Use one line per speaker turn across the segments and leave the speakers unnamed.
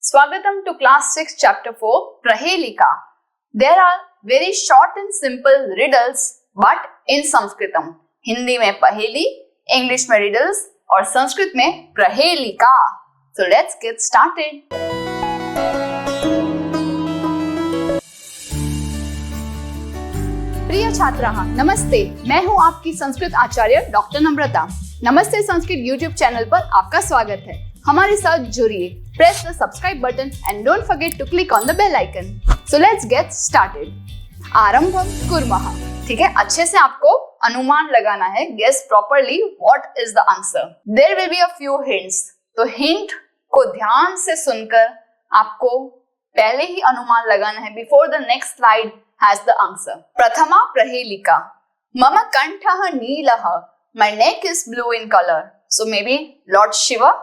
Swagatam to class 6 chapter 4 Prahelika. There are very short and simple riddles but in Sanskritam. Hindi में पहेली, English में riddles और संस्कृत में प्रहेलिका. So let's get started. प्रिय छात्राः, नमस्ते. मैं हूं आपकी संस्कृत आचार्य डॉक्टर नम्रता. नमस्ते संस्कृत YouTube चैनल पर आपका स्वागत है. हमारे साथ जुड़िए. Press the subscribe button and don't forget to click on the bell icon. So let's get started. आरंभम कुर्मः. ठीक है, अच्छे से आपको अनुमान लगाना है. Guess properly what is the answer. There will be a few hints. तो हिंट को ध्यान से सुनकर आपको पहले ही अनुमान लगाना है. Before the next slide has the answer. प्रथमा प्रहेलिका. मम कंठः नीलः. My neck is blue in color. So maybe Lord Shiva.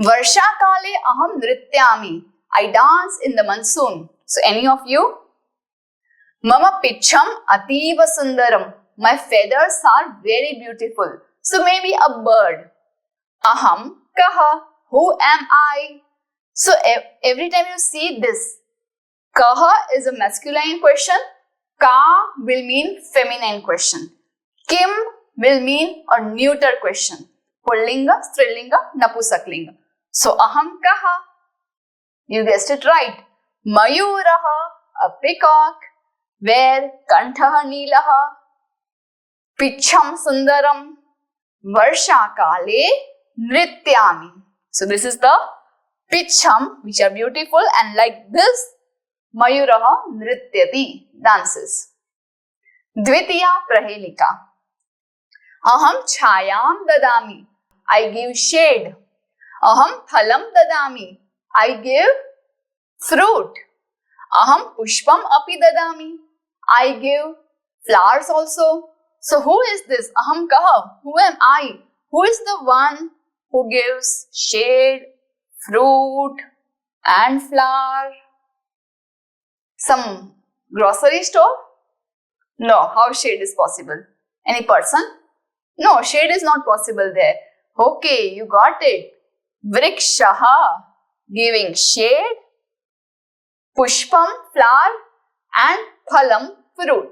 वर्षा काले अहम नृत्यामि. I dance in the monsoon. So any of you? मम पिच्छम अतीव Sundaram. My feathers are very beautiful. So maybe a bird. अहम कः. Who am I? So every time you see this, kaha is a masculine question, ka will mean feminine question, kim will mean a neuter question, pullinga, strilinga, napusaklinga. So aham kaha, you guessed it right. Mayuraha, a peacock, where kanthaha neelaha, pichham sundaram, varsha kale nrityami. So this is the pichham, which are beautiful, and like this Mayuraha nrityati, dances. Dvitiya prahelika. Aham chayam dadami. I give shade. Aham phalam dadami. I give fruit. Aham pushpam api dadami. I give flowers also. So who is this? Aham kaha. Who am I? Who is the one who gives shade, fruit and flower? Some grocery store? No. How shade is possible? Any person? No, shade is not possible there. Okay, you got it. Vrikshaha, giving shade, pushpam, flower, and phalam, fruit.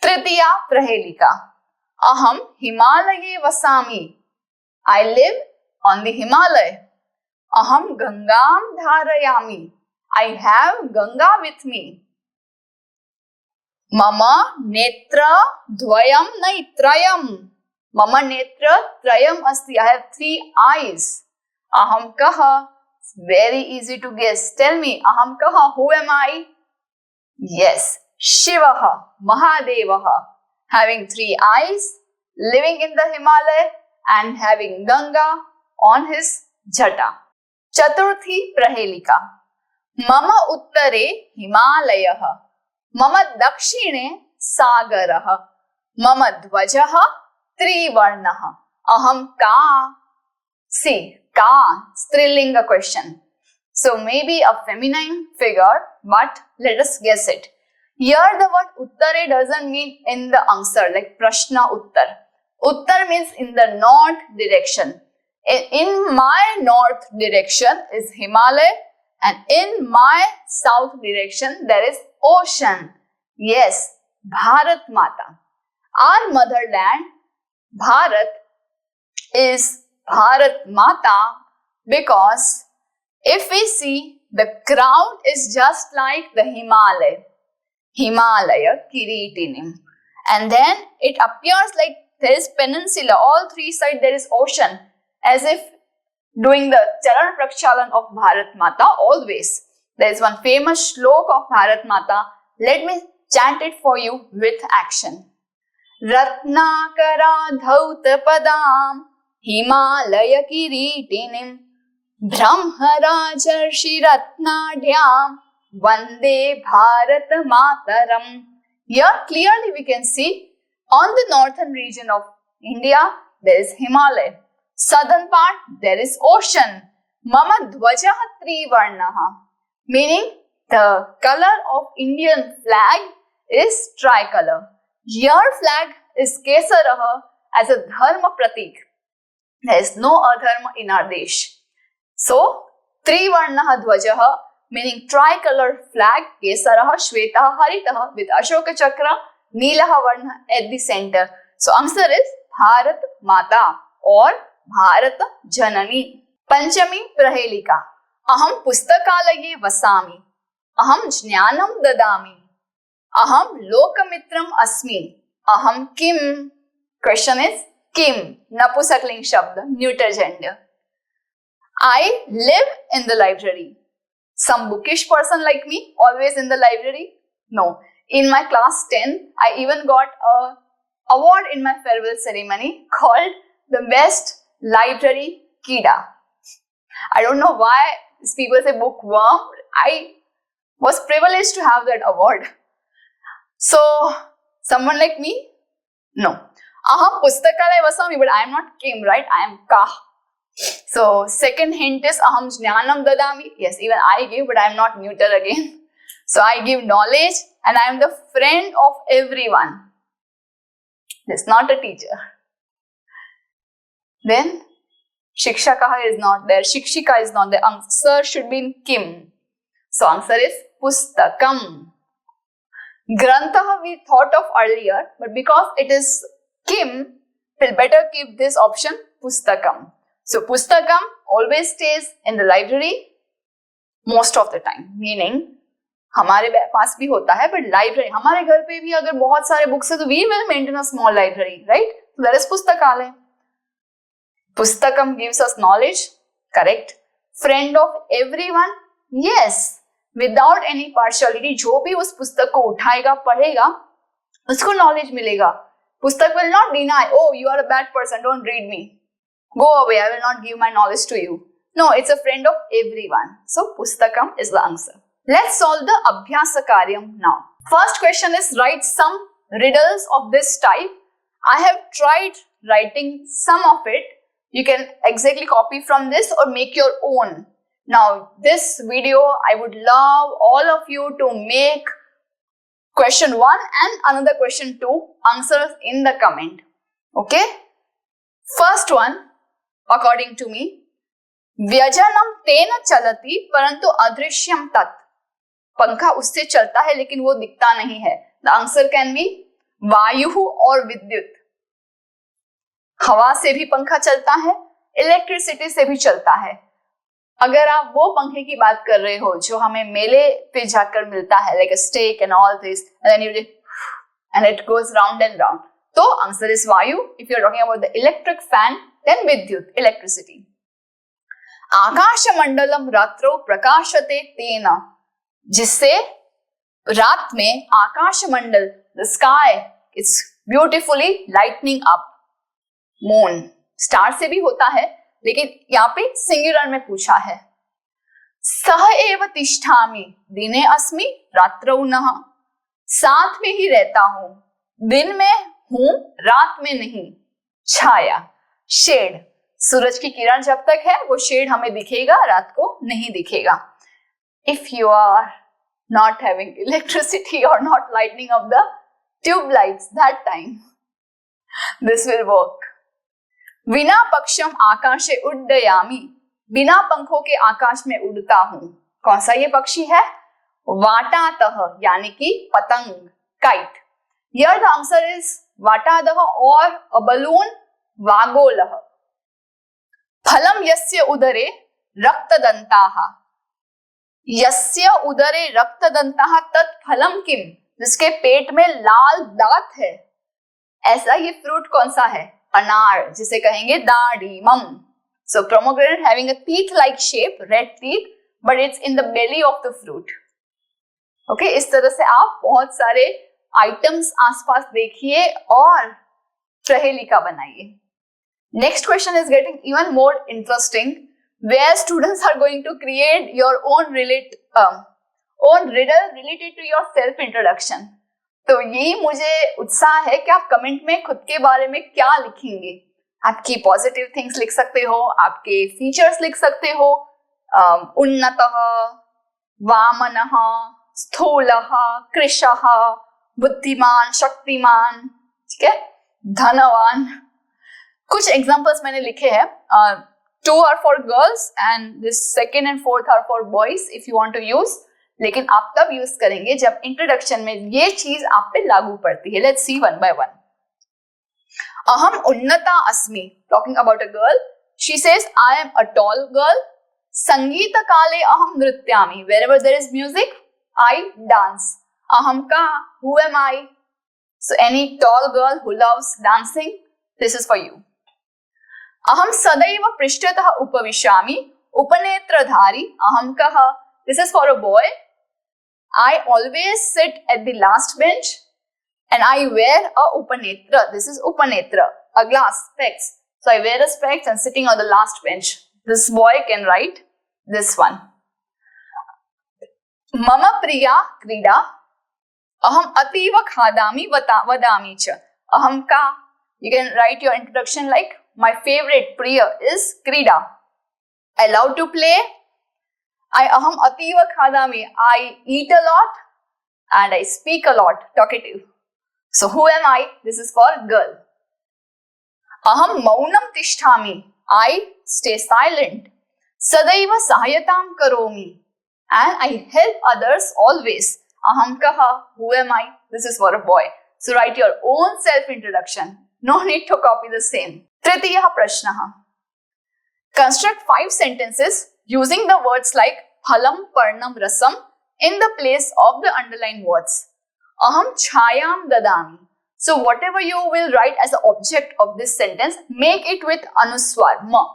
Tritiya prahelika. Aham Himalaye vasami. I live on the Himalaya. Aham Gangam dharayami. I have Ganga with me. Mama netra dvayam naitrayam. Mama netra trayam asti. I have 3 eyes. Aham kaha. It's very easy to guess. Tell me, aham kaha. Who am I? Yes, Shivaha, Mahadevaha. Having 3 eyes, living in the Himalaya and having Ganga on his jata. Chaturthi prahelika. Mama uttare Himalayah. Mama dakshine Sagarah. Mama dvajaha Trivarnah. Aham ka. See, ka, strilinga question. So maybe a feminine figure, but let us guess it. Here the word uttare doesn't mean in the answer, like prashna uttar. Uttar means in the north direction. In my north direction is Himalaya, and in my south direction there is ocean. Yes, Bharat Mata. Our motherland, Bharat, is Bharat Mata because if we see, the crown is just like the Himalaya. Himalaya Kiritinim. And then it appears like there is peninsula. All 3 sides there is ocean. As if doing the Charan Prakshalan of Bharat Mata always. There is one famous shlok of Bharat Mata. Let me chant it for you with action. Ratnakara dhauta padam Himalaya kiritinim Brahmarajarshi ratnadhyam Vande Bharat Mataram. Here clearly we can see on the northern region of India there is Himalaya. Southern part there is ocean. Mama dvajaha trivarnaha, meaning the color of Indian flag is tricolor. Your flag is kesaraha as a dharma pratik. There is no adharma in our desh. So त्रिवर्णः ध्वजः meaning tricolor flag, केसरः श्वेतः हरितः with Ashok चक्र, नीलः वर्ण at the center. So answer is Bharat माता और भारत जननी. पंचमी प्रहेलिका. अहम पुस्तकालये वसामि, अहम ज्ञानं ददामि, अहम लोकमित्रम अस्मि, अहम किम. Question is किम, नपुंसकलिंग शब्द, neuter gender. I live in the library. Some bookish person like me, always in the library? No. In my class 10, I even got a award in my farewell ceremony called the best library kida. I don't know why people say bookworm. I was privileged to have that award. So, someone like me? No. Aham pustakalaya vasami, but I am not Kim, right? I am Ka. So, second hint is aham jnanam dadami. Yes, even I give, but I am not neuter again. So, I give knowledge and I am the friend of everyone. It's not a teacher. Then, Shikshakaha is not there. Shikshika is not there. Answer should be in Kim. So, answer is Pustakam. Grantaha we thought of earlier, but because it is Kim, we'll better keep this option Pustakam. So, Pustakam always stays in the library most of the time. Meaning, हमारे पास भी होता है, but library, हमारे घर पे भी अगर बहुत सारे books है, तो we will maintain a small library, right? So, that is Pustakalaya. Pustakam gives us knowledge, correct? Friend of everyone, yes. Without any partiality, जो भी उस पुस्तक को उठाएगा, पढ़ेगा, उसको knowledge मिलेगा. पुस्तक will not deny, oh, you are a bad person, don't read me. Go away, I will not give my knowledge to you. No, it's a friend of everyone. So, Pustakam is the answer. Let's solve the Abhyasa Karyam now. First question is write some riddles of this type. I have tried writing some of it. You can exactly copy from this or make your own. Now, this video, I would love all of you to make question 1 and another question 2 answers in the comment. Okay? First one, according to me, व्यजनम तेन चलति परंतु अदृश्यम तत्. पंखा उससे चलता है लेकिन वो दिखता नहीं है. The answer can be वायु और विद्युत. हवा से भी पंखा चलता है, इलेक्ट्रिसिटी से भी चलता है. अगर आप वो पंखे की बात कर रहे हो जो हमें मेले पे जाकर मिलता है, like a steak and all this, and then you just, and it goes round and round. तो answer is वायु. If you are talking about the electric fan, then विद्युत, electricity. आकाश मंडलम रात्रौ प्रकाशते तेन, जिससे रात में आकाश मंडल, the sky is beautifully lightening up. Moon, star से भी होता है, लेकिन यहाँ पे सिंगुलर में पूछा है. सह एव तिष्ठामि दिने अस्मि रात्रौ नः, साथ में ही रहता हूं, दिन में हूं रात में नहीं. छाया, शेड, सूरज की किरण जब तक है वो शेड हमें दिखेगा, रात को नहीं दिखेगा. If you are not having electricity or not lighting up the tube lights that time, this will work. विना पक्षम आकाशे उड्डयामि, बिना पंखों के आकाश में उड़ता हूं. कौन सा ये पक्षी है? वाटातः, यानी कि पतंग, kite. Here the answer is वाटातः or a balloon, वागोलः. फलम यस्य उदरे रक्तदंताः, यस्य उदरे रक्तदंताः तत् फलम किम, जिसके पेट में लाल दांत है, ऐसा ये फ्रूट कौन सा है? अनार, जिसे कहेंगे दाडिमम. So pomegranate having a teeth-like shape, red teeth, but it's in the belly of the fruit. Okay, इस तरह से आप बहुत सारे आइटम्स आसपास देखिए और प्रहेलिका बनाइए. Next question is getting even more interesting, where students are going to create your own riddle related to your self introduction. तो यही मुझे उत्साह है कि आप कमेंट में खुद के बारे में क्या लिखेंगे. आपकी पॉजिटिव थिंग्स लिख सकते हो, आपके फीचर्स लिख सकते हो. उन्नतः, वामनः, स्थूलः, कृशः, बुद्धिमान, शक्तिमान, ठीक है, धनवान. कुछ एग्जांपल्स मैंने लिखे हैं. 2 are for girls and this second and fourth are for boys if you want to use. लेकिन आप तब यूज करेंगे जब इंट्रोडक्शन में ये चीज आप पे लागू पड़ती है. Let's see one by one. अहम उन्नता अस्मि, talking about a girl. She says I am a tall girl. संगीत काले अहम नृत्यामि, wherever there is music I dance. Aham ka, who am I? So any tall girl who loves dancing, this is for you. Aham sadaiva prishthatah upavishami, upanetradhari. Aham kaha, this is for a boy. I always sit at the last bench and I wear a upanetra. This is upanetra, a glass, specs. So I wear a specs and sitting on the last bench. This boy can write this one. Mama priya krida, aham ativa khadami vadami cha. Aham ka, you can write your introduction like, my favorite priya is krida. I love to play. Aham ativa khadami, I eat a lot and I speak a lot, talkative. So who am I? This is for girl. Aham maunam tishtami, I stay silent. Sadaiva sahayatam karomi, and I help others always. Aham kaha, who am I? This is for a boy. So write your own self-introduction. No need to copy the same. Tritiyaha prashnaha. Construct 5 sentences using the words like phalam, parnam, rasam in the place of the underlined words. Aham chhayam dadami. So whatever you will write as the object of this sentence, make it with anuswar, ma.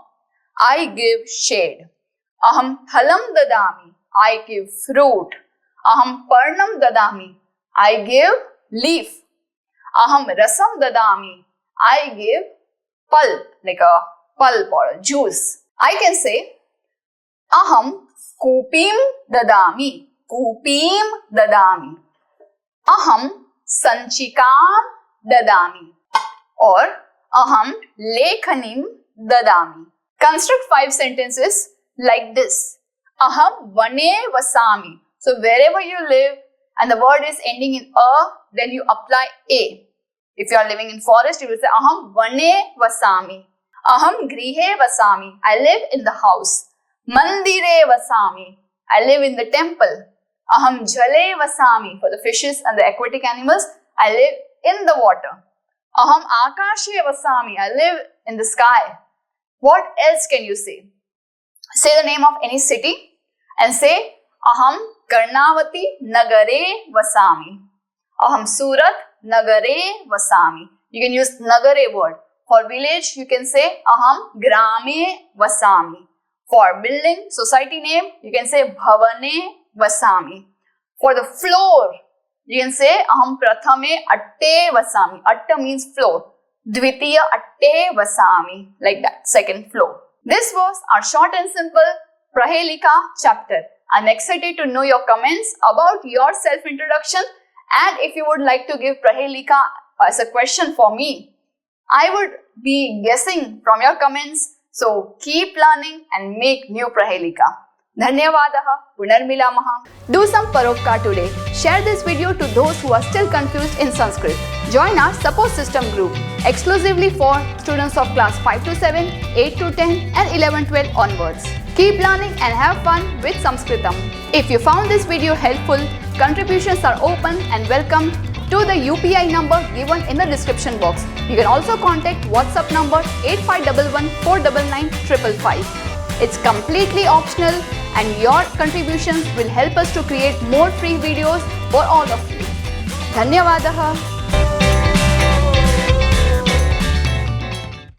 I give shade. Aham phalam dadami, I give fruit. Aham parnam dadami, I give leaf. Aham rasam dadami, I give pulp, like a pulp or a juice. I can say aham kupim dadami, kupim dadami. Aham sanchikam dadami, or aham lekhanim dadami. Construct 5 sentences like this. Aham vane vasami. So wherever you live and the word is ending in a, then you apply a. If you are living in forest, you will say aham vane vasami. Aham grihe vasami, I live in the house. Mandire vasami, I live in the temple. Aham jale vasami, for the fishes and the aquatic animals, I live in the water. Aham akashe vasami, I live in the sky. What else can you say? Say the name of any city and say aham Karnavati nagare vasami. Aham Surat nagare vasami. You can use nagare word. For village, you can say aham grame vasami. For building, society name, you can say bhavane vasami. For the floor, you can say aham prathame atte vasami. Atta means floor. Dvitiya atte vasami. Like that, second floor. This was our short and simple Prahelika chapter. I'm excited to know your comments about your self-introduction, and if you would like to give Prahelika as a question for me, I would be guessing from your comments. So keep learning and make new Prahelika. Dhanyavadaha, Punarmilamaha. Do some Parokar today. Share this video to those who are still confused in Sanskrit. Join our support system group exclusively for students of class 5 to 7, 8 to 10 and 11-12 onwards. Keep learning and have fun with Sanskritam. If you found this video helpful, contributions are open and welcome to the UPI number given in the description box. You can also contact WhatsApp number 8511 499 555. It's completely optional and your contributions will help us to create more free videos for all of you. Dhanyavadaha.